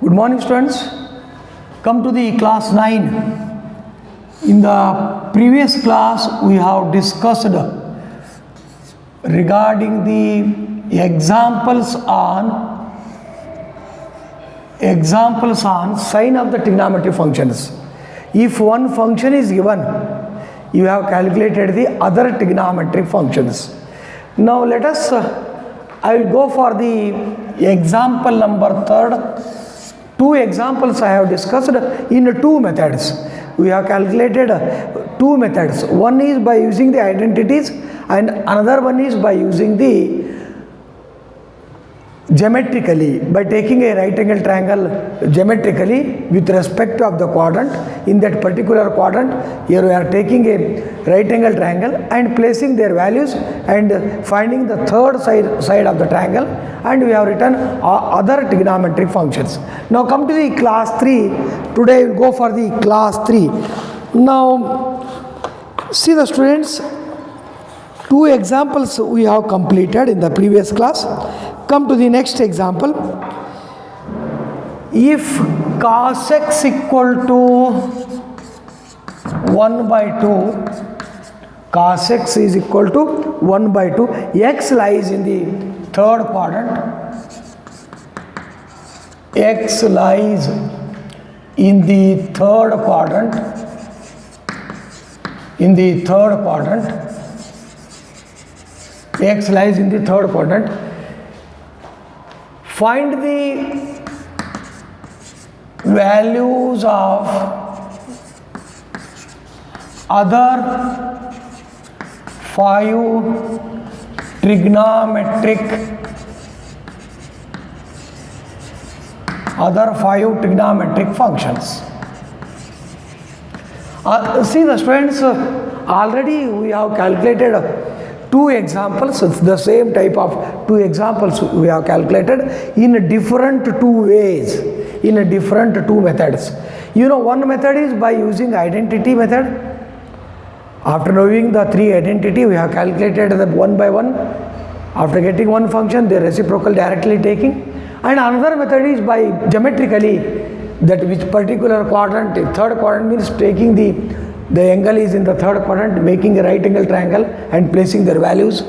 Good morning, students. Come to the class 9. In the previous class, we have discussed regarding the examples on sign of the trigonometric functions. If one function is given, you have calculated the other trigonometric functions. Now let us, I will go for the example number 3rd. Two examples I have discussed in two methods. We have calculated two methods. One is by using the identities and another one is by using the geometrically, by taking a right angle triangle geometrically with respect of the quadrant. In that particular quadrant, here we are taking a right angle triangle and placing their values and finding the third side of the triangle, and we have written other trigonometric functions. Now come to the class 3. Today we will go for the class 3. Now see the students, two examples we have completed in the previous class. Come to the next example. If cos x equal to 1 by 2, cos x is equal to 1 by 2, x lies in the third quadrant, x lies in the third quadrant, x lies in the third quadrant. Find the values of other 5 trigonometric functions. See the students, already we have calculated two examples. It's the same type of two examples we have calculated in different two ways, in different two methods. You know, one method is by using identity method. After knowing the three identity, we have calculated the one by one. After getting one function, the reciprocal directly taking. And another method is by geometrically, that which particular quadrant, third quadrant means taking the angle is in the third quadrant, making a right angle triangle and placing their values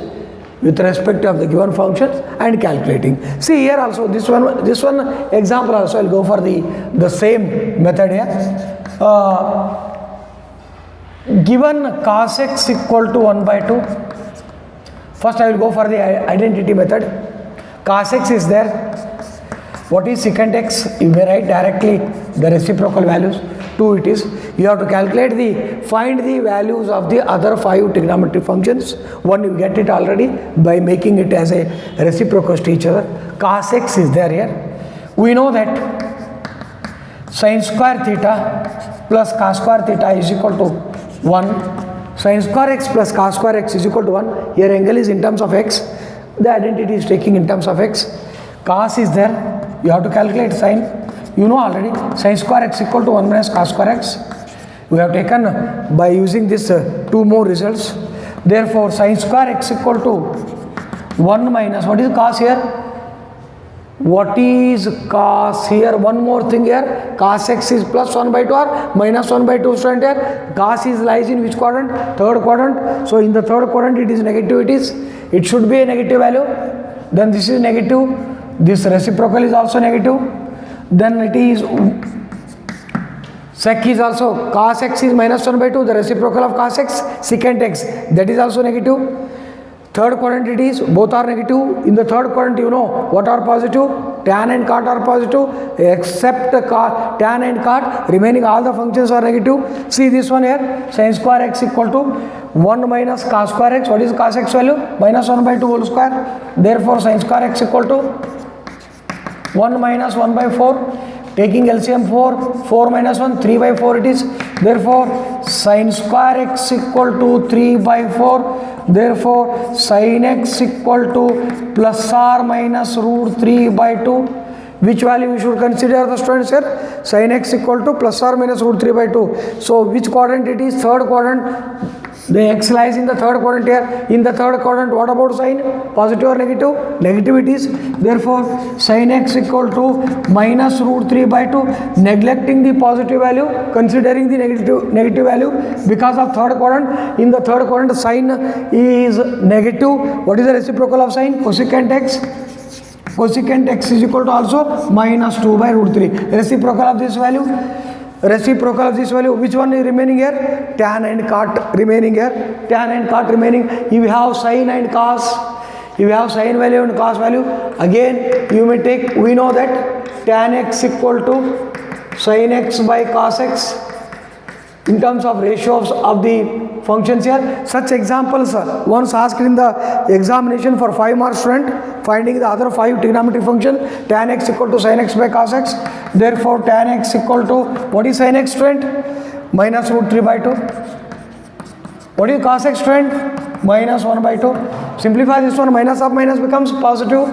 with respect of the given functions and calculating. See here also, this one example also I will go for the same method here. Given cos x equal to 1 by 2, first I will go for the identity method. Cos x is there. What is secant x? You may write directly the reciprocal values. 2 it is. You have to calculate find the values of the other 5 trigonometric functions. One you get it already by making it as a reciprocals to each other. Cos x is there here. We know that sin square theta plus cos square theta is equal to 1. Sin square x plus cos square x is equal to 1. Here angle is in terms of x. The identity is taking in terms of x. Cos is there. You have to calculate sin. You know already, sin square x equal to 1 minus cos square x. We have taken by using this two more results. Therefore, sin square x equal to 1 minus, what is cos here? What is cos here? One more thing here. Cos x is plus 1 by 2 or minus 1 by 2 student here. Cos is lies in which quadrant? Third quadrant. So in the third quadrant it is negative. It should be a negative value. Then this is negative. This reciprocal is also negative. Then it is sec is also, cos x is minus 1 by 2, the reciprocal of cos x, secant x, that is also negative. Third quadrant it is, both are negative. In the third quadrant you know what are positive? Tan and cot are positive, except tan and cot, remaining all the functions are negative. See this one here, sin square x equal to 1 minus cos square x. What is cos x value? Minus 1 by 2 whole square. Therefore sin square x equal to 1 minus 1 by 4. Taking LCM 4 minus 1, 3 by 4 it is. Therefore, sin square x equal to 3 by 4. Therefore, sin x equal to plus or minus root 3 by 2. Which value we should consider the students here? Sin x equal to plus or minus root 3 by 2. So, which quadrant it is? Third quadrant. The x lies in the third quadrant here. In the third quadrant, what about sign? Positive or negative? Negative it is. Therefore, sin x equal to minus root 3 by 2. Neglecting the positive value, considering the negative value because of third quadrant. In the third quadrant, sign is negative. What is the reciprocal of sign? Cosecant x. Cosecant x is equal to also minus 2 by root 3. Reciprocal of this value. Reciprocal of this value, which one is remaining here? Tan and cot remaining here. Tan and cot remaining. If you have sin and cos, if you have sin value and cos value, again you may take, we know that tan x equal to sin x by cos x in terms of ratios of the functions here. Such examples once asked in the examination for 5 marks student, finding the other 5 trigonometric function. Tan x equal to sin x by cos x. Therefore, tan x equal to, what is sin x student? Minus root 3 by 2. What is cos x student? Minus 1 by 2. Simplify this one, minus of minus becomes positive.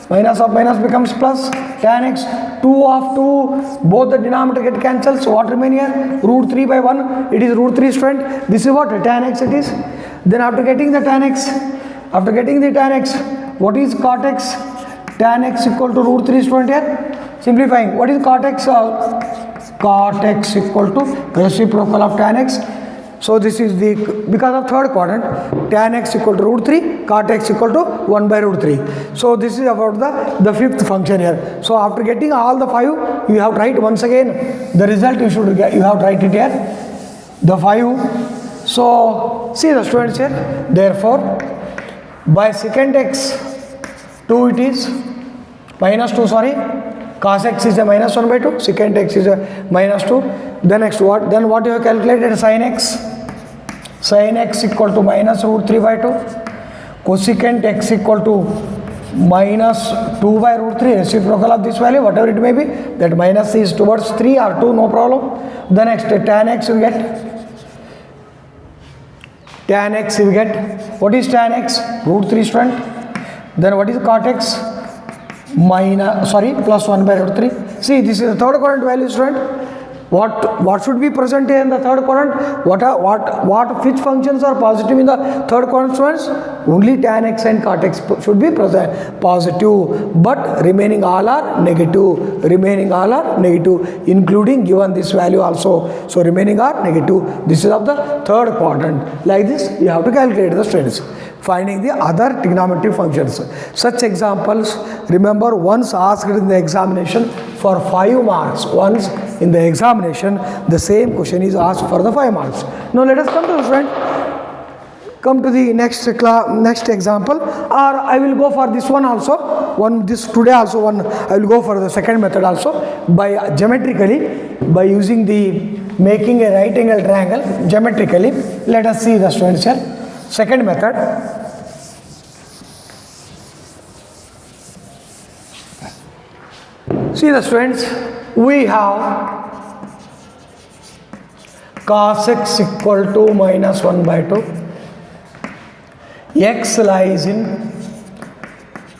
Minus of minus becomes plus. Tan x, 2 of 2, both the denominator get cancelled. So what remain here? Root 3 by 1. It is root 3 student. This is what? Tan x it is. Then after getting the tan x, what is cot x? Tan x equal to root 3 student here. Simplifying, what is cot x? Cot x equal to reciprocal of tan x. So this is the, because of third quadrant, tan x equal to root 3, cot x equal to 1 by root 3. So this is about the fifth function here. So after getting all the 5, you have to write once again the result you should get, you have to write it here. The 5. So see the students here. Therefore, by secant x, 2 it is, minus 2 sorry. Cos x is a minus 1 by 2, secant x is a minus 2. Then next what? Then what you have calculated? Sin x. Sin x equal to minus root 3 by 2. Cosecant x equal to minus 2 by root 3. Reciprocal of this value, whatever it may be. That minus is towards 3 or 2, no problem. The next tan x you get. Tan x you get. What is tan x? Root 3 student. Then what is cot x? Plus 1 by root 3. See, this is the third quadrant value student. What should be present here in the third quadrant? Which functions are positive in the third quadrant students? Only tan x and cot x should be present positive, but remaining all are negative. Remaining all are negative, including given this value also. So remaining are negative. This is of the third quadrant. Like this, you have to calculate the strengths. Finding the other trigonometric functions. Such examples, remember, once asked in the examination for 5 marks. Once in the examination, the same question is asked for the 5 marks. Now let us come to the friend. Come to the next example, or I will go for this one also. Today also one. I will go for the second method also by geometrically, by using making a right angle triangle geometrically. Let us see the students here. Second method. See the students, we have cos x equal to minus 1 by 2. X lies in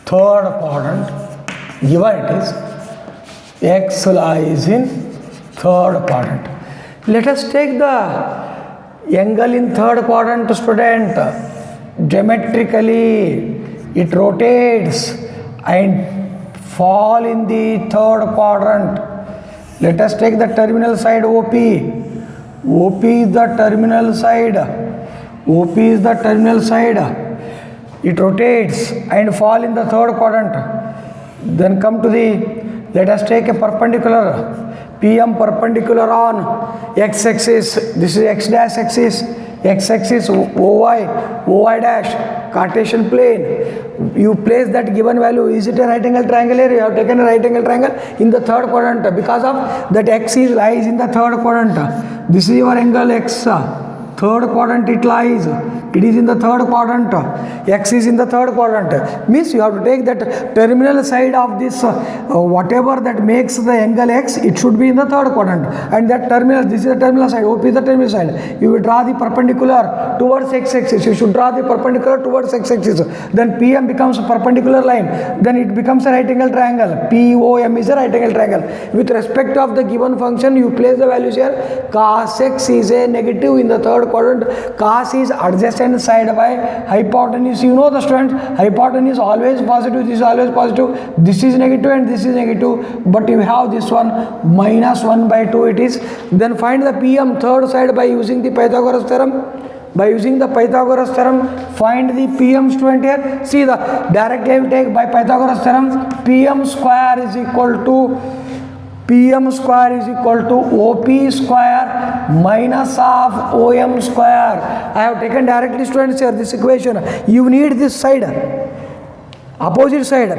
third quadrant. Given it is, x lies in third quadrant. Let us take the angle in third quadrant student. Geometrically, it rotates and fall in the third quadrant. Let us take the terminal side OP. OP is the terminal side. OP is the terminal side. It rotates and fall in the third quadrant. Then come to let us take a perpendicular. PM perpendicular on x-axis. This is x dash axis. X-axis OY dash, Cartesian plane. You place that given value. Is it a right angle triangle here? You have taken a right angle triangle in the third quadrant. Because of that x lies in the third quadrant. This is your angle x. Third quadrant it lies. It is in the third quadrant. X is in the third quadrant. Means you have to take that terminal side of this whatever that makes the angle X, it should be in the third quadrant. And that terminal, this is the terminal side, OP is the terminal side. You will draw the perpendicular towards X-axis. You should draw the perpendicular towards X-axis. Then PM becomes a perpendicular line. Then it becomes a right angle triangle. POM is a right angle triangle. With respect of the given function, you place the values here. Cos X is a negative in the third quadrant. Cos is adjacent side by hypotenuse. You know the students, hypotenuse always positive, this is always positive, this is negative and this is negative, but you have this one minus 1 by 2 it is. Then find the PM third side by using the Pythagoras theorem. By using the Pythagoras theorem, find the PM, student here. See, the directly I will take by Pythagoras theorem, PM square is equal to OP square minus of OM square. I have taken directly, students, here this equation. You need this side, opposite side.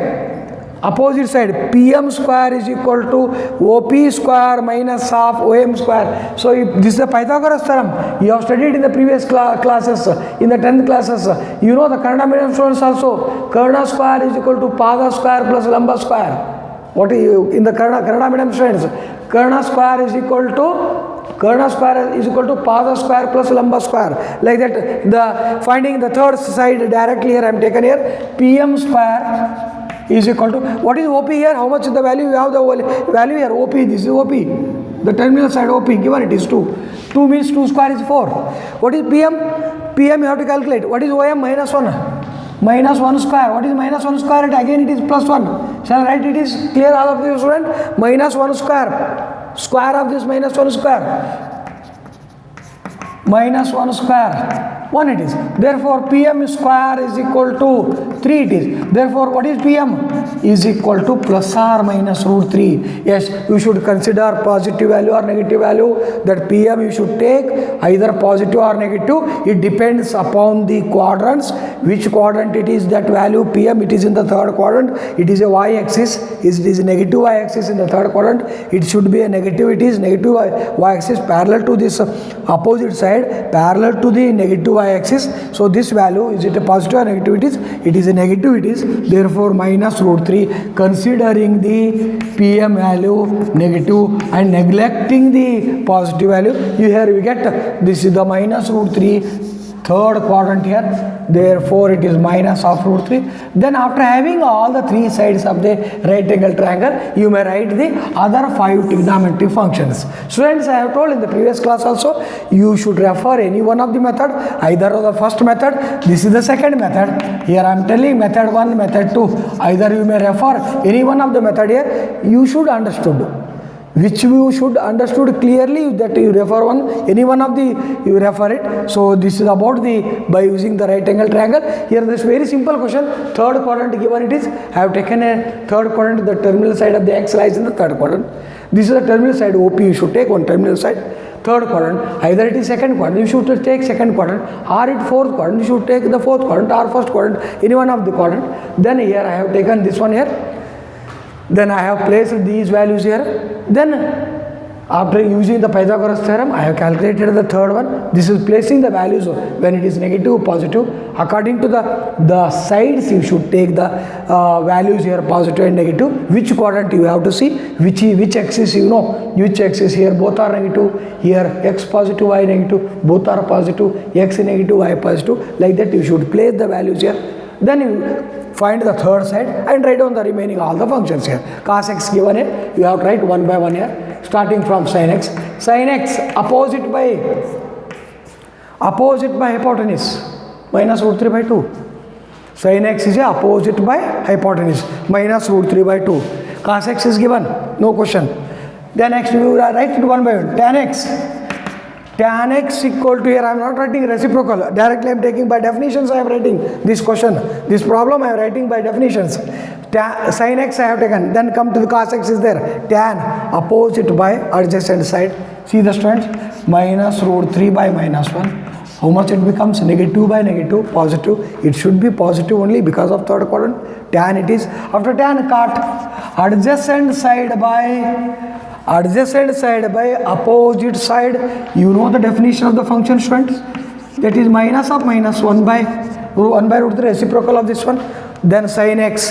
PM square is equal to OP square minus of OM square. So if this is the Pythagoras theorem. You have studied in the previous classes, in the 10th classes. You know the Kannada medium students also. Karna square is equal to Pada square plus Lamba square. What is in the Kannada medium students? Karna square is equal to Pada square plus Lamba square. Like that, the finding the third side directly here I am taken here. PM square is equal to, what is OP here? How much is the value? You have the value here. OP, this is OP. The terminal side OP given it is 2. 2 means 2 square is 4. What is PM? PM you have to calculate. What is OM? Minus 1. Minus 1 square. What is minus 1 square? Again it is plus 1. Shall I write it is clear all of you, student? Minus 1 square. Square of this minus 1 square. Minus 1 square. 1 it is. Therefore, PM square is equal to 3 it is. Therefore, what is PM? Is equal to plus or minus root 3. Yes, you should consider positive value or negative value. That PM you should take either positive or negative. It depends upon the quadrants. Which quadrant it is, that value PM, it is in the third quadrant. It is a y-axis. It is a negative y-axis in the third quadrant. It should be a negative. It is negative y-axis parallel to this opposite side, parallel to the negative y-axis. So this value, is it a positive or negative? It is a negative. It is therefore minus root 3. Considering the PM value negative and neglecting the positive value, here we get this is the minus root 3, third quadrant here. Therefore it is minus of root 3. Then after having all the 3 sides of the right angle triangle, you may write the other 5 trigonometric functions. Students, I have told in the previous class also, you should refer any one of the method, either of the first method, this is the second method. Here I am telling method 1, method 2. Either you may refer any one of the method here, you should understood. Which you should understood clearly, that you refer any one of the, you refer it. So this is about by using the right angle triangle. Here this very simple question, third quadrant given it is, I have taken a third quadrant, the terminal side of the X lies in the third quadrant. This is the terminal side OP, you should take one terminal side, third quadrant. Either it is second quadrant, you should take second quadrant, or it fourth quadrant, you should take the fourth quadrant or first quadrant, any one of the quadrant. Then here I have taken this one here. Then I have placed these values here. Then after using the Pythagoras theorem, I have calculated the third one. This is placing the values when it is negative, positive. According to the sides, you should take the values here, positive and negative. Which quadrant you have to see, which axis you know, which axis here, both are negative. Here X positive, Y negative, both are positive, X negative, Y positive. Like that you should place the values here. Then you find the third side and write down the remaining all the functions here. Cos X given here, you have to write one by one here, starting from sin X. Sin X opposite by hypotenuse, minus root 3 by 2. Sin X is opposite by hypotenuse, minus root 3 by 2. Cos X is given, no question. Then next you write it one by one. Tan X. Tan X equal to, here I am not writing reciprocal, directly I am taking by definitions. I am writing this question, this problem I am writing by definitions. Sin X I have taken, then come to the cos X is there. Tan opposite by adjacent side. See the students, minus root 3 by minus 1. How much it becomes? Negative by negative, positive. It should be positive only because of third quadrant. Tan it is. After tan, cut adjacent side by opposite side. You know the definition of the function, students? that is minus of minus 1 by root 3 reciprocal of this one, then sin x,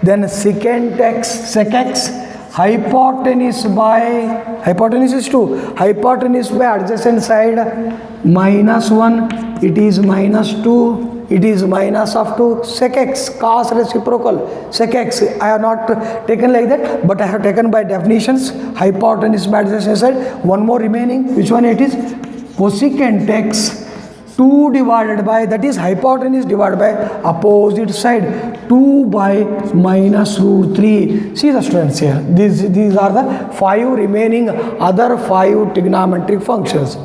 then secant x, sec x, hypotenuse is 2, hypotenuse by adjacent side minus 1, it is minus 2, it is minus of 2, sec x, cos reciprocal, sec x, I have not taken like that, but I have taken by definitions, hypotenuse by adjacent side, one more remaining, which one it is? Cosecant x, 2 divided by, that is hypotenuse divided by opposite side, 2 by minus root 3. See the students here, these are the 5 remaining other 5 trigonometric functions.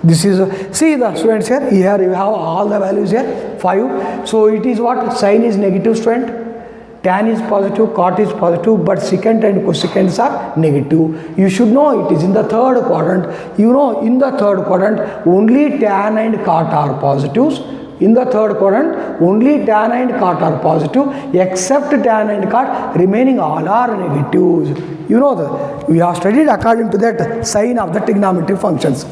This is, see the students here you have all the values here, 5. So it is what? Sine is negative, student. Tan is positive, cot is positive, but secant and cosecants are negative. You should know it is in the third quadrant. You know, in the third quadrant, only tan and cot are positives. In the third quadrant, only tan and cot are positive, except tan and cot, remaining all are negatives. You know that. We have studied according to that sign of the trigonometric functions.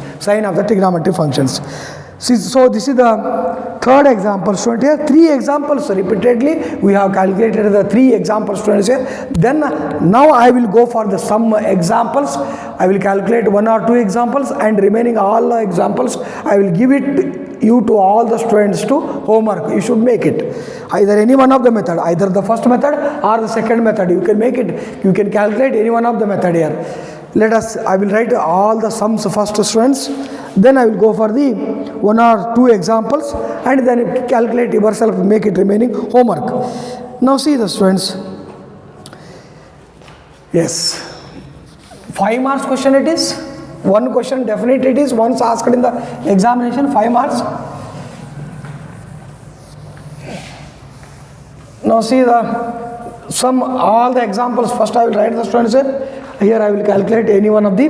See, so this is the third example, student here. 3 examples repeatedly. We have calculated the 3 examples, students here. Then now I will go for the some examples. I will calculate 1 or 2 examples, and remaining all the examples I will give it you to all the students to homework. You should make it. Either any one of the method, either the first method or the second method. You can make it. You can calculate any one of the method here. I will write all the sums first, students. Then I will go for the 1 or 2 examples, and then calculate yourself, make it remaining homework. Now see the students. Yes. 5 marks question it is. 1 question definite it is. Once asked in the examination, 5 marks. Now see the sum, all the examples. First I will write the students here. Here I will calculate any one of the,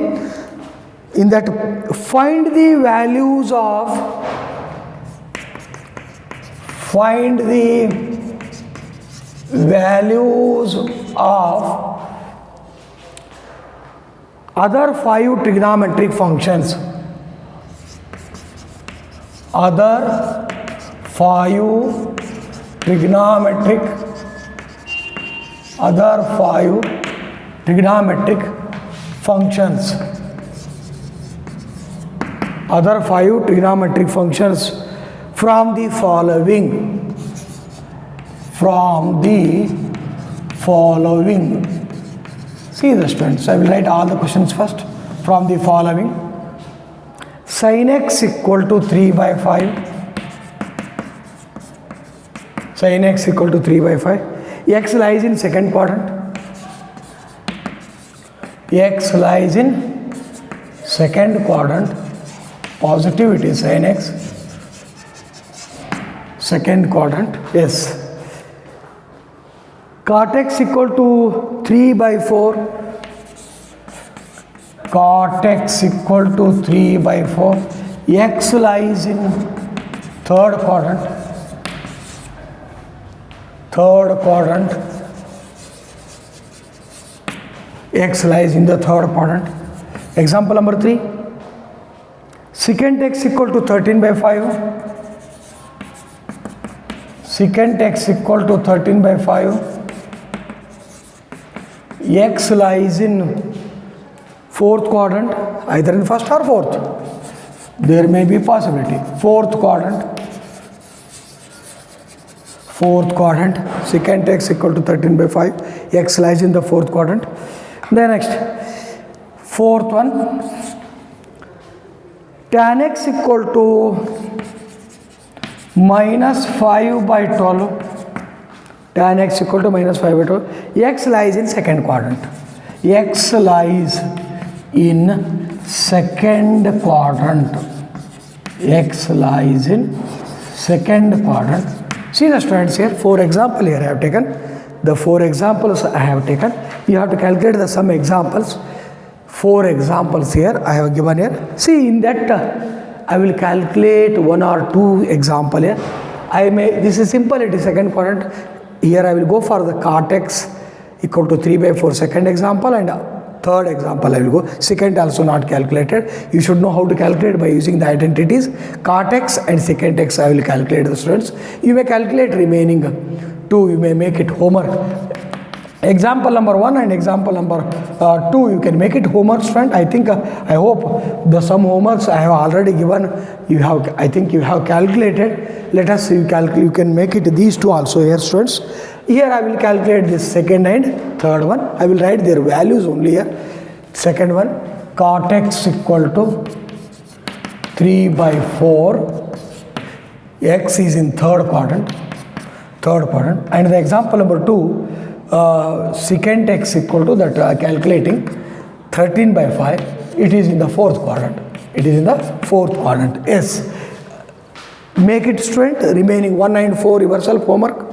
in that find the values of other 5 trigonometric functions. Other 5 trigonometric functions. Other 5 trigonometric functions from the following. See the students, I will write all the questions first. From the following. Sin x equal to 3 by 5. Sin x equal to 3 by 5. X lies in second quadrant. X lies in second quadrant. Positivity sin x. Second quadrant. Yes. Cot x equal to 3 by 4. Cot x equal to 3 by 4. X lies in third quadrant. X lies in the third quadrant. Example number 3. Secant x equal to 13 by 5. Secant x equal to 13 by 5. X lies in fourth quadrant, either in first or fourth. There may be possibility. Fourth quadrant. Secant x equal to 13 by 5. X lies in the fourth quadrant. Then next, fourth one. Tan x equal to minus 5 by 12. Tan x equal to minus 5 by 12. X lies in second quadrant. X lies in second quadrant. X lies in second quadrant. See the students here, 4 examples here I have taken. The 4 examples I have taken. You have to calculate the sum examples. 4 examples here I have given here. See in that I will calculate 1 or 2 example here. This is simple, it is second quadrant. Here I will go for the cot x equal to 3 by 4 second example, and Third example I will go. Secant also not calculated. You should know how to calculate by using the identities. Cot x and secant x I will calculate, the students. You may calculate remaining 2. You may make it homework. Example number 1 and example number 2, you can make it homework, student. I think I hope the some homeworks I have already given. I think you have calculated. Let us see, you can make it these two also here, students. Here I will calculate this second and third one. I will write their values only here. Second one, cot x equal to 3 by 4. X is in third quadrant. And the example number 2, secant x equal to that calculating 13 by 5. It is in the fourth quadrant. Yes. Make it, student. Remaining 1 and 4 yourself homework.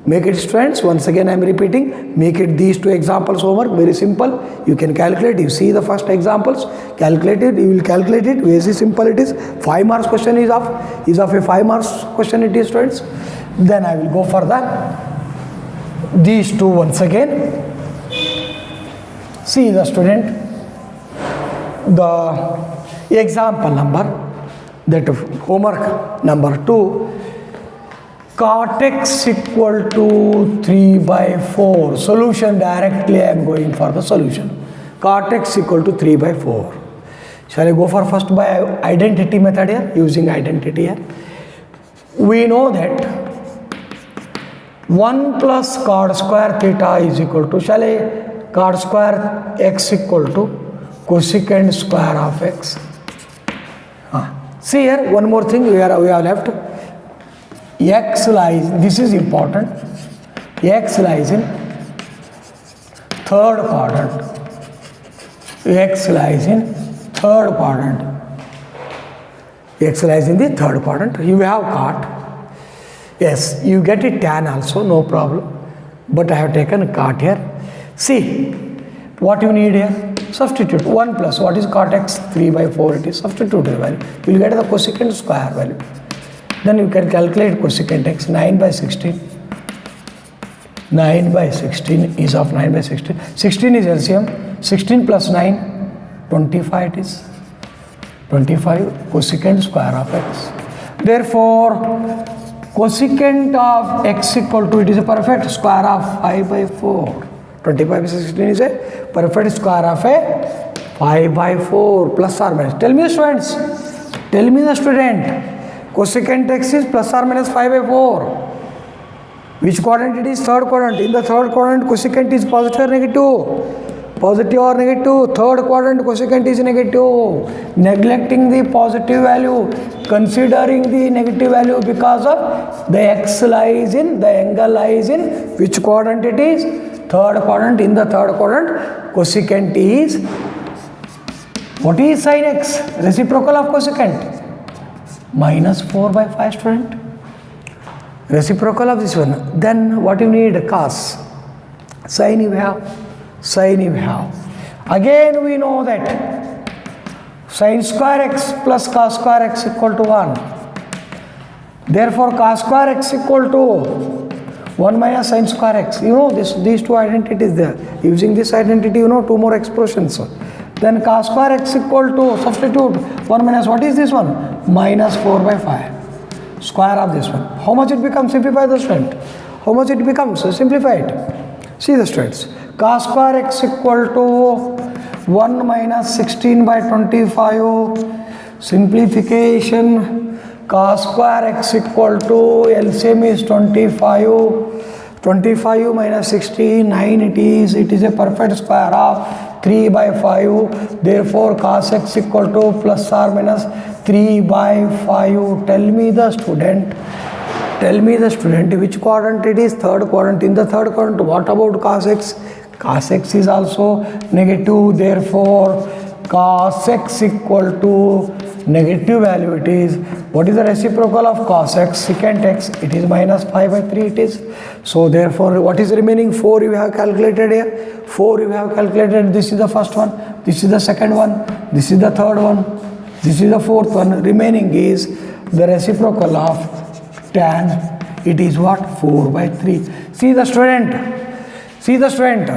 Make it, students. Once again I am repeating. Make it these 2 examples homework. Very simple. You can calculate. You see the first examples. Calculate it. You will calculate it. Very simple it is. 5 marks question is of a 5 marks question it is, students. Then I will go for these 2 once again. See the student, the example number, that homework number 2, cot x equal to 3 by 4. Solution directly I am going for the solution. Cot x equal to 3 by 4. Shall I go for first by identity method here, using identity here. We know that 1 plus cot square theta is equal to, shall I, cot square x equal to cosecant square of x. See here, one more thing we have left. X lies, this is important, x lies in third quadrant. X lies in third quadrant. X lies in the third quadrant. You have cot. Yes, you get it tan also, no problem. But I have taken cot here. See, what you need here? Substitute 1 plus, what is cot x? 3 by 4 it is. Substitute the value. You will get the cosecant square value. Then you can calculate cosecant x. 9 by 16. 9 by 16 is of 9 by 16. 16 is LCM. 16 plus 9, 25 it is. 25 cosecant square of x. Therefore, cosecant of x equal to, it is a perfect square of 5 by 4. 25 by 16 is a perfect square of a 5 by 4 plus or minus. Tell me, students. Tell me, the student. Cosecant x is plus or minus 5 by 4. Which quadrant it is? Third quadrant. In the third quadrant, cosecant is positive or negative? Positive or negative? Third quadrant, cosecant is negative. Neglecting the positive value, considering the negative value because of the x lies in, the angle lies in which quadrant it is? Third quadrant. In the third quadrant, cosecant is, what is sin x? Reciprocal of cosecant? Minus 4 by 5, student. Reciprocal of this one. Then what you need? Cos. Sin you have. Sin you have. Again we know that sin square x plus cos square x equal to 1. Therefore cos square x equal to 1 minus sin square x. You know these 2 identities there. Using this identity, you know 2 more expressions. Then cos square x equal to, substitute 1 minus, what is this one? Minus 4 by 5. Square of this one. How much it becomes? Simplify the student. How much it becomes? Simplify it. See the students. Cos square x equal to 1 minus 16 by 25. Simplification. Cos square x equal to, LCM is 25. 25 minus 16, 9 it is a perfect square of 3 by 5. Therefore cos x equal to plus or minus 3 by 5. Tell me the student. Tell me the student which quadrant it is? Third quadrant. In the third quadrant, what about cos x? Cos x is also negative. Therefore cos x equal to negative value it is. What is the reciprocal of cos x? Secant x. It is minus 5 by 3 it is. So therefore what is remaining? 4 you have calculated here. 4 you have calculated. This is the first one. This is the second one. This is the third one. This is the fourth one. Remaining is the reciprocal of tan. It is what? 4 by 3. See the student. See the student,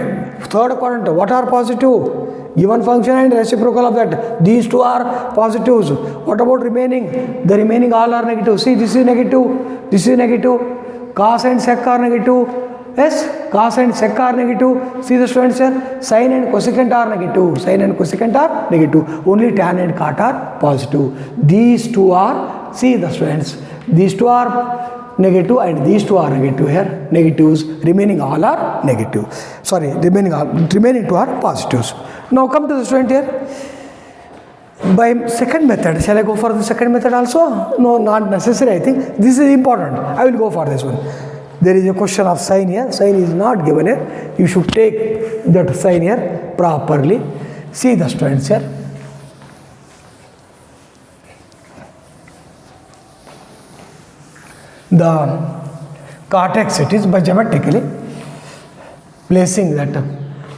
third quadrant, what are positive? Given function and reciprocal of that. These two are positives. What about remaining? The remaining all are negative. See, this is negative, this is negative. Cos and sec are negative. Yes, cos and sec are negative. See the students here, sine and cosecant are negative. Sine and cosecant are negative. Only tan and cot are positive. These two are, see the students, these two are negative and these two are negative here. Negatives, remaining all are negative. Sorry, remaining two are positives. Now come to the student here. By second method, shall I go for the second method also? No, not necessary. I think this is important. I will go for this one. There is a question of sign here. Sign is not given here. You should take that sign here properly. See the students here. The cot x, it is by geometrically placing that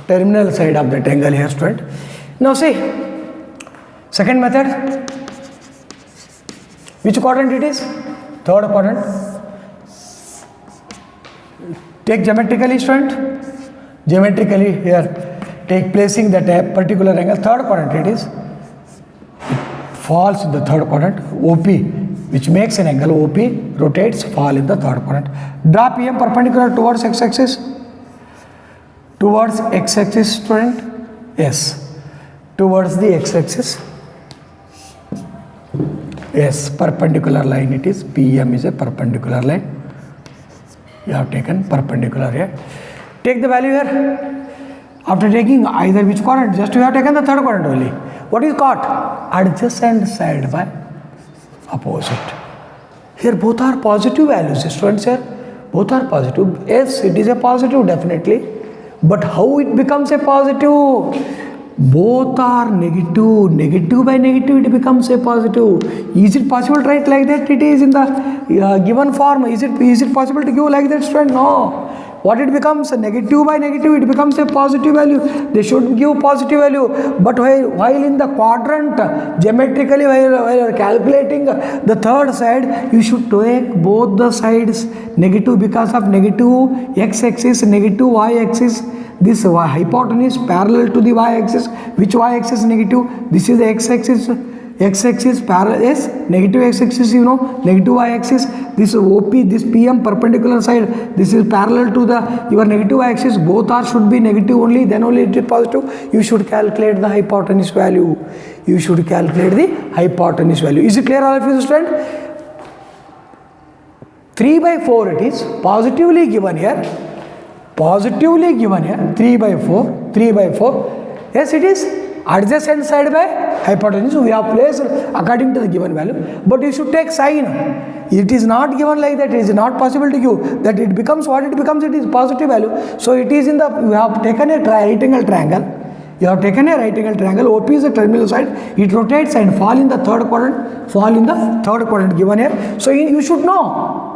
terminal side of that angle here, student. Now see, second method, which quadrant it is? Third quadrant. Take geometrically, student. Geometrically here, take placing that particular angle, third quadrant it is. It falls in the third quadrant, OP, which makes an angle OP, rotates, fall in the third quadrant. Draw PM perpendicular towards x-axis. Towards x-axis, student? Yes. Towards the x-axis. Yes, perpendicular line it is. PM is a perpendicular line. You have taken perpendicular here. Take the value here. After taking either which quadrant, just you have taken the third quadrant only. What is cot? Adjacent side by opposite. Here both are positive values, students here. Both are positive. Yes, it is a positive definitely. But how it becomes a positive? Both are negative. Negative by negative it becomes a positive. Is it possible to write like that? It is in the given form. Is it possible to give like that, student? No. What it becomes? Negative by negative, it becomes a positive value. They should give positive value. But while in the quadrant, geometrically, while calculating the third side, you should take both the sides negative because of negative x-axis, negative y-axis. This hypotenuse parallel to the y-axis. Which y-axis negative? This is the x-axis. X-axis parallel, yes, negative x-axis, you know, negative y-axis. This OP, this PM perpendicular side, this is parallel to the your negative y-axis. Both are should be negative only, then only it is positive. You should calculate the hypotenuse value. You should calculate the hypotenuse value. Is it clear, all of you, student? 3 by 4 it is positively given here. Positively given here. 3 by 4. 3 by 4. Yes, it is adjacent side by hypotenuse. We have placed according to the given value. But you should take sign. It is not given like that. It is not possible to give. That it becomes what it becomes. It is positive value. So it is in the, we have taken a right angle triangle. You have taken a right angle triangle. OP is the terminal side. It rotates and fall in the third quadrant. Fall in the third quadrant given here. So you should know.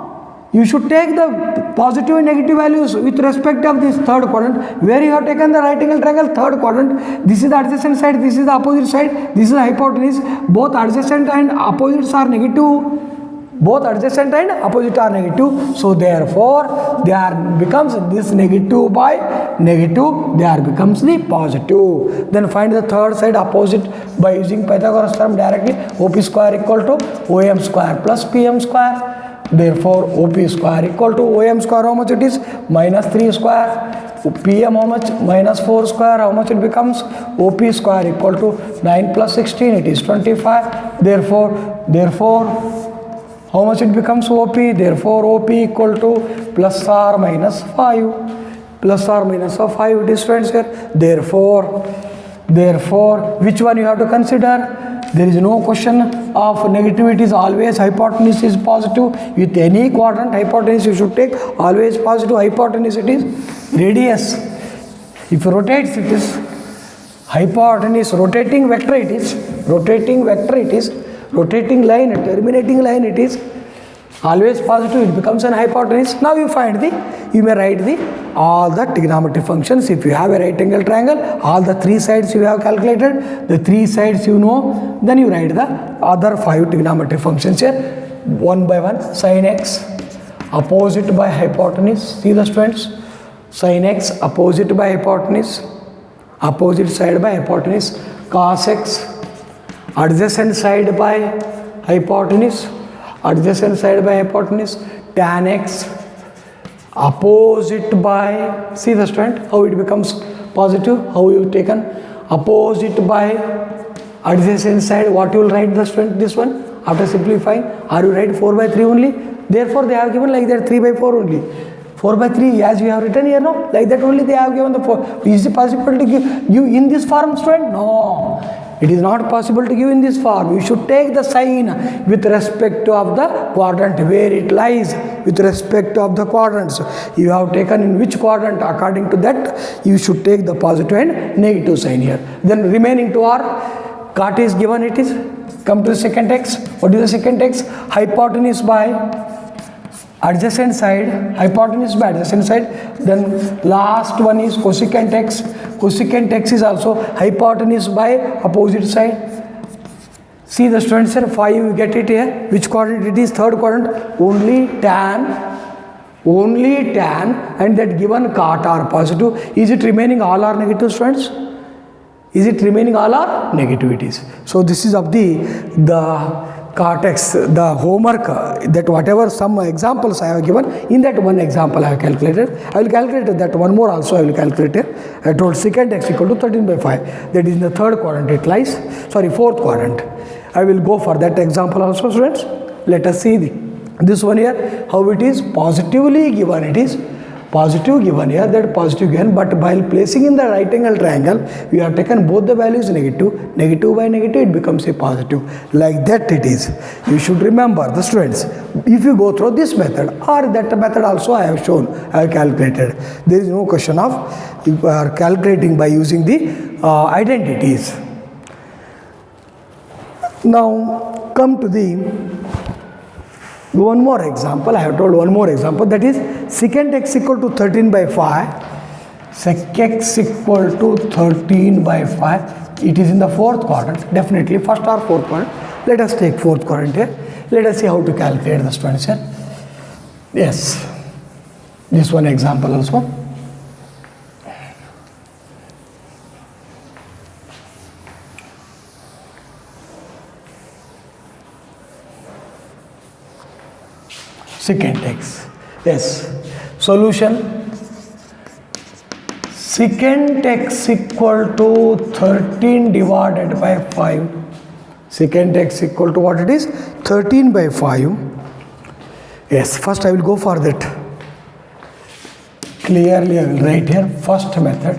You should take the positive and negative values with respect of this third quadrant. Where you have taken the right angle triangle, third quadrant. This is the adjacent side, this is the opposite side, this is the hypotenuse. Both adjacent and opposites are negative. Both adjacent and opposite are negative. So therefore, there becomes this negative by negative, there becomes the positive. Then find the third side opposite by using Pythagoras theorem directly. OP square equal to OM square plus PM square. Therefore, OP square equal to OM square, how much it is? Minus 3 square. PM how much? Minus 4 square, how much it becomes? OP square equal to 9 plus 16, it is 25. Therefore, how much it becomes OP? Therefore, OP equal to plus or minus 5. Plus or minus of 5 it is, friends, here. Therefore, which one you have to consider? There is no question of negativity, is always hypotenuse is positive. With any quadrant, hypotenuse you should take always positive. Hypotenuse it is radius. If rotates it is hypotenuse. Rotating vector it is. Rotating vector it is. Rotating line, terminating line it is. Always positive, it becomes an hypotenuse. Now you find you may write all the trigonometric functions. If you have a right angle triangle, all the 3 sides you have calculated, the 3 sides you know, then you write the other 5 trigonometric functions here. One by one, sin x, opposite by hypotenuse. See the students, sin x opposite by hypotenuse, opposite side by hypotenuse, cos x adjacent side by hypotenuse, adjacent side by hypotenuse, tan x opposite by, see the student how it becomes positive, how you taken opposite by adjacent side, what you will write the student, this one after simplifying, are you write 4 by 3 only, therefore they have given like that 3 by 4 only, 4 by 3 as we have written here, no, like that only they have given the 4. Is it possible to give you in this form, student? No, it is not possible to give in this form. You should take the sign with respect of the quadrant where it lies, with respect of the quadrants. You have taken in which quadrant, according to that you should take the positive and negative sign here. Then remaining to our cot is given, it is, come to the secant x. What is the secant x? Hypotenuse by adjacent side, hypotenuse by adjacent side. Then last one is cosecant x. Cosecant x is also hypotenuse by opposite side. See the students here, 5 you get it here. Which quadrant it is? Third quadrant. Only tan and that given cot are positive. Is it remaining all are negative, students? Is it remaining all are negativities? So this is of the cot x, the homework, that whatever some examples I have given, in that one example I have calculated. I will calculate that one more also I will calculate it. I told secant x equal to 13 by 5. That is in the third quadrant it lies, sorry, fourth quadrant. I will go for that example also, students. Let us see this one here, how it is positively given. It is positive given here, that positive given, but while placing in the right angle triangle, we have taken both the values negative, negative by negative, it becomes a positive. Like that it is. You should remember, the students, if you go through this method or that method also I have shown, I have calculated. There is no question of you are calculating by using the identities. Now come to the one more example. I have told one more example, that is secant x equal to 13 by 5. Sec x equal to 13 by 5. It is in the fourth quadrant, definitely first or fourth quadrant. Let us take fourth quadrant here. Let us see how to calculate the students here. Yes, this one example also. Secant x. Yes. Solution. Secant x equal to 13 divided by 5. Secant x equal to what it is? 13 by 5. Yes. First I will go for that. Clearly I will write here first method.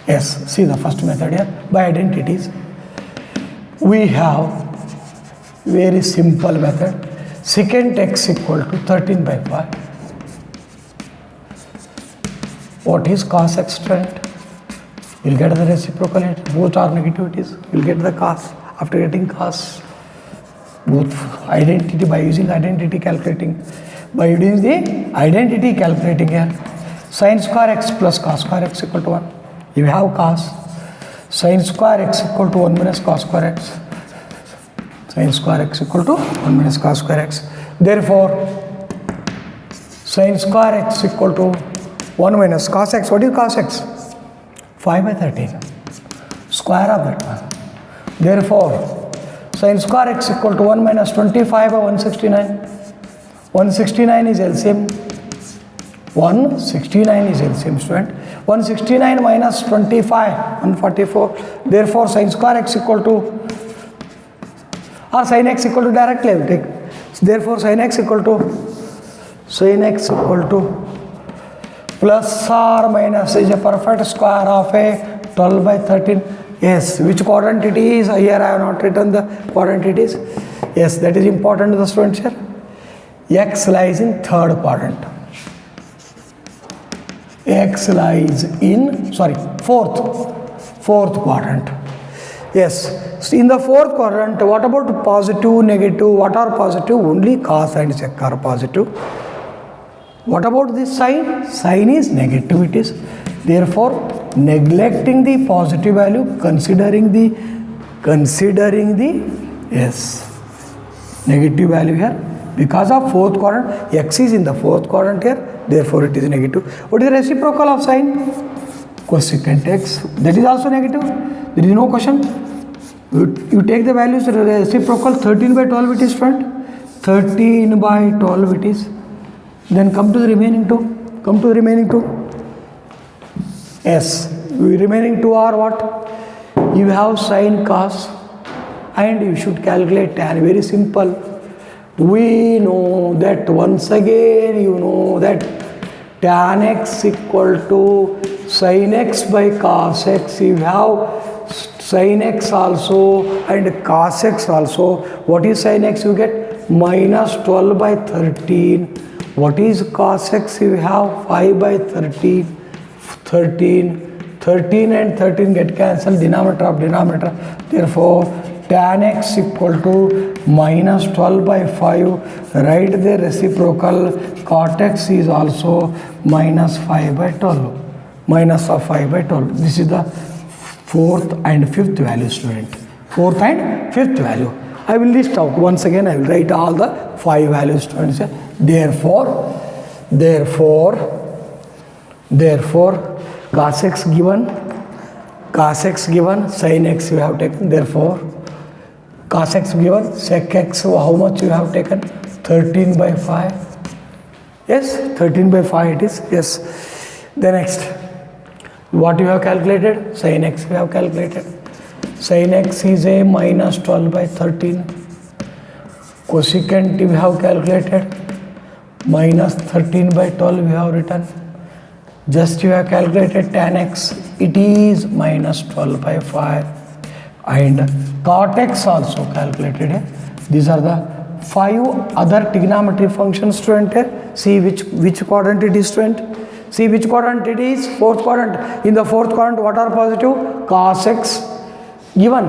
Yes. See the first method here. By identities. We have very simple method. Secant x equal to 13 by 5. What is cos x, student? You will get the reciprocal, both are negativities. You will get the cos. After getting cos, both identity, by using identity calculating. By using the identity calculating here, sin square x plus cos square x equal to 1. You have cos. Sin square x equal to 1 minus cos square x. Sin square x equal to 1 minus cos square x. Therefore, sin square x equal to 1 minus cos x. What is cos x? 5 by 13. Square of that one. Therefore, sin square x equal to 1 minus 25 by 169. 169 is LCM. 169 is LCM, student. 169 minus 25, 144. Therefore, sin square x equal to, or sin x equal to, directly I will take. Therefore, sin x equal to plus or minus is a perfect square of a 12 by 13. Yes, which quadrant it is? Here I have not written the quadrant it is. Yes, that is important to the students here. X lies in third quadrant. X lies in, fourth quadrant. Yes, so in the fourth quadrant, what about positive, negative? What are positive? Only cos and sec are positive. What about this sign? Sign is negative, it is. Therefore, neglecting the positive value, considering the yes, negative value here. Because of fourth quadrant, x is in the fourth quadrant here. therefore it is negative. What is the reciprocal of sine? Cosecant x, that is also negative. There is no question. You take the values, reciprocal 13 by 12 it is, friend. 13 by 12 it is. Then come to the remaining two. Come to the remaining two. Yes, remaining two are what? You have sine, cos, and you should calculate tan. Very simple. We know that once again, you know that tan x equal to sin x by cos x. You have sin x also and cos x also. What is sin x? You get minus 12 by 13. What is cos x? You have 5 by 13. 13 and 13 get cancelled, denominator of denominator. Therefore, tan x equal to minus 12 by 5. Write the reciprocal. Cot x is also minus 5 by 12. Minus of 5 by 12. This is the fourth and fifth value, student. Fourth and fifth value. I will list out once again. I will write all the 5 values, students. Therefore, cos x given, sin x you have taken. Therefore, cos x given, sec x, how much you have taken? 13 by 5. Yes, 13 by 5 it is. Yes. The next, what you have calculated? Sin x you have calculated. Sin x is a minus 12 by 13. Cosecant you have calculated. Minus 13 by 12 you have written. Just you have calculated tan x, it is minus 12 by 5, and cot x also calculated. These are the 5 other trigonometry functions, student. See which quadrant it is, student. See which quadrant it is? Fourth quadrant. In the fourth quadrant, what are positive? Cos x given,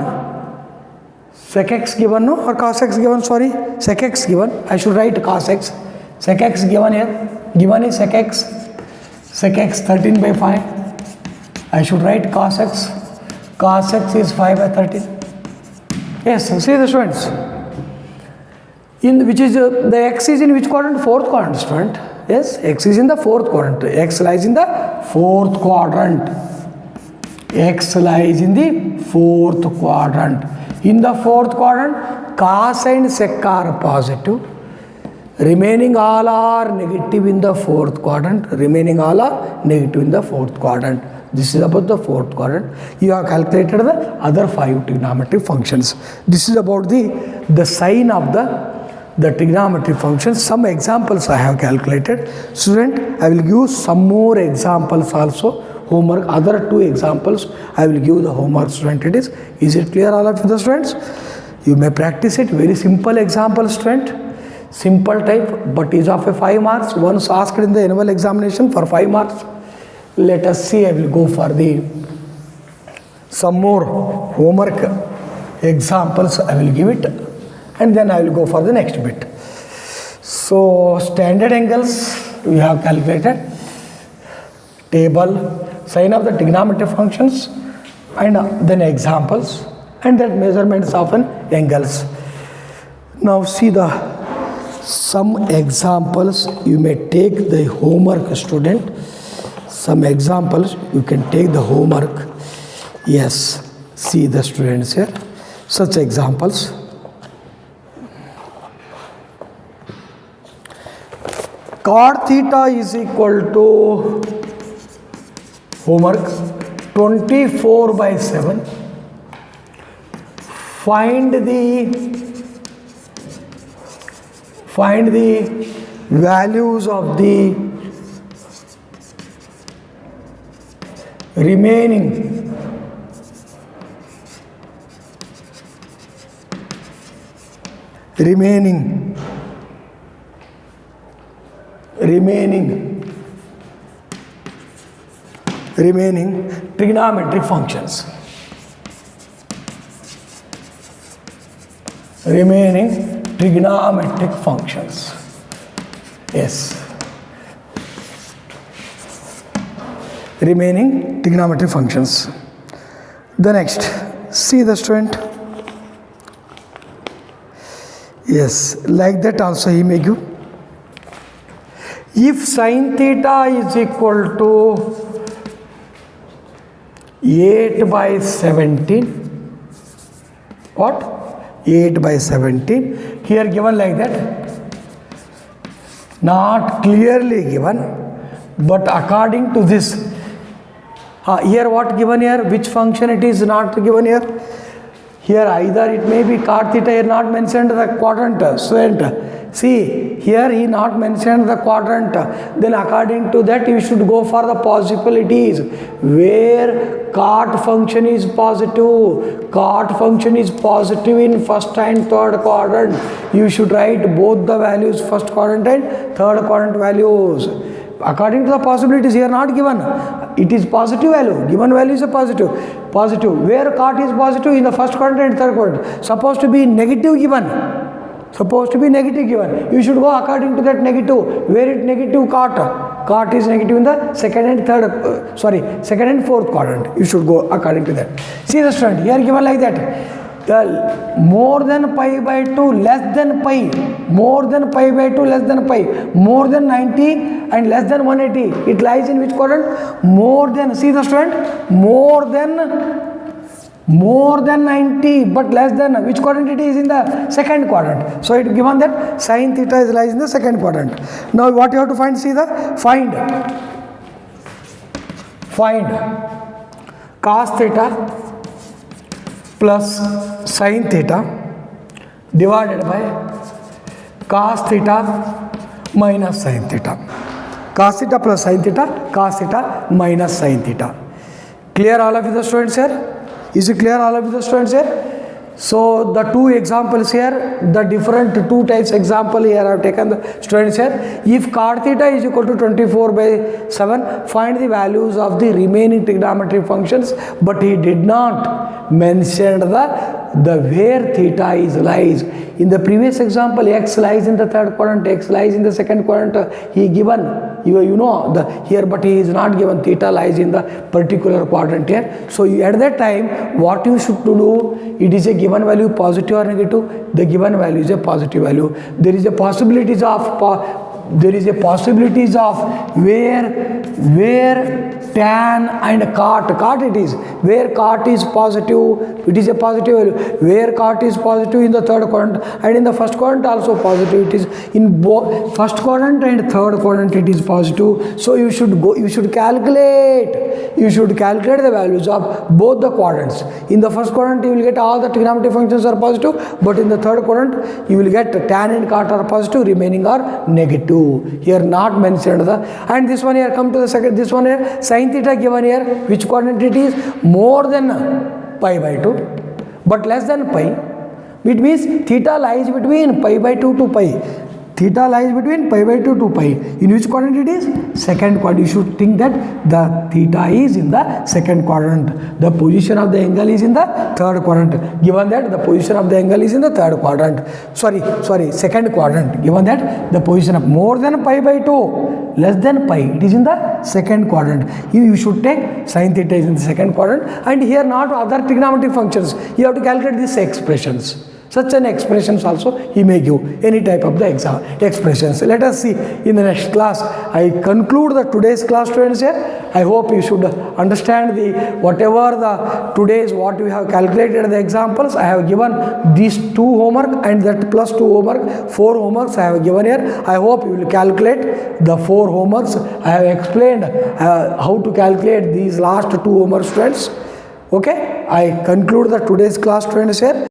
sec x given, no, or cos x given, sorry, sec x given. I should write cos x. Sec x given here. Given is sec x. Sec x 13 by 5. I should write cos x. Cos x is 5 by 13. Yes, see the students. In which is the x is in which quadrant? Fourth quadrant, student. Yes, x is in the fourth quadrant. X lies in the fourth quadrant. X lies in the fourth quadrant. In the fourth quadrant, cos and sec are positive. Remaining all are negative in the fourth quadrant. Remaining all are negative in the fourth quadrant. This is about the fourth quadrant. You have calculated the other 5 trigonometric functions. This is about the sign of the trigonometric functions. Some examples I have calculated. Student, I will give some more examples also. Homework, other 2 examples I will give the homework, student. Is it clear, all of you, the students? You may practice it. Very simple example, student. Simple type, but is of a 5 marks. Once asked in the annual examination for 5 marks. Let us see. I will go for some more homework examples. I will give it, and then I will go for the next bit. So standard angles we have calculated. Table, sign of the trigonometric functions, and then examples, and then measurements of an angles. Now see some examples. You may take the homework, student. Some examples you can take the homework. Yes, see the students here. Such examples. Cot theta is equal to homework 24 by 7. Find the values of the remaining trigonometric functions. Remaining trigonometric functions. Yes. Remaining trigonometric functions. The next, see the student. Yes, like that also he may give. If sin theta is equal to 8 by 17, what? 8 by 17, here given like that, not clearly given, but according to this, here what given here, which function it is not given here? Here either it may be cot theta, here not mentioned the quadrant, student. See, here he not mentioned the quadrant, then according to that you should go for the possibilities, where cot function is positive. Cot function is positive in first and third quadrant. You should write both the values, first quadrant and third quadrant values. According to the possibilities here not given, it is positive value, given value is a positive. Where cot is positive in the first quadrant and third quadrant, supposed to be negative given, you should go according to that negative, where it negative cot is negative in the second and fourth quadrant, you should go according to that. See the student, here given like that, the more than pi by 2 less than pi, more than pi by 2 less than pi, more than 90 and less than 180, it lies in which quadrant? More than, see the student, more than 90 but less than, which quadrant it is? In the second quadrant. So it given that sin theta lies in the second quadrant. Now what you have to find? See the find cos theta plus sin theta divided by cos theta minus sin theta. Cos theta plus sin theta, cos theta minus sin theta. Clear all of you the students here? Is it clear all of you the students here? So the two examples here, the different two types example here I have taken the students here. If cot theta is equal to 24 by 7, find the values of the remaining trigonometric functions, but he did not mention the where theta is lies. In the previous example, x lies in the third quadrant, x lies in the second quadrant. He given, you know the here, but he is not given theta lies in the particular quadrant here. So at that time, what you should do, it is a given value positive or negative. The given value is a positive value. There is a possibilities of where tan and cot it is, where cot is positive, it is a positive value, where cot is positive in the third quadrant and in the first quadrant also positive, it is in both first quadrant and third quadrant it is positive. So you should calculate the values of both the quadrants. In the first quadrant you will get all the trigonometric functions are positive, but in the third quadrant you will get tan and cot are positive, remaining are negative. Here not mentioned and this one here, come to the second, this one here, sin theta given here, which quadrant it is? More than pi by 2 but less than pi. It means theta lies between pi by 2 to pi. Theta lies between pi by 2 to pi. In which quadrant it is? Second quadrant. You should think that the theta is in the second quadrant. The position of the angle is in the third quadrant. Given that the position of the angle is in the third quadrant. Second quadrant. Given that the position of more than pi by 2, less than pi, it is in the second quadrant. You should take sin theta is in the second quadrant, and here not other trigonometric functions. You have to calculate these expressions. Such an expressions also he may give, any type of the expressions. Let us see in the next class. I conclude the today's class, students here. I hope you should understand whatever the today's what we have calculated the examples. I have given these 2 homework and that plus 2 homework, 4 homeworks I have given here. I hope you will calculate the 4 homeworks. I have explained how to calculate these last 2 homework, students. Okay, I conclude the today's class, students here.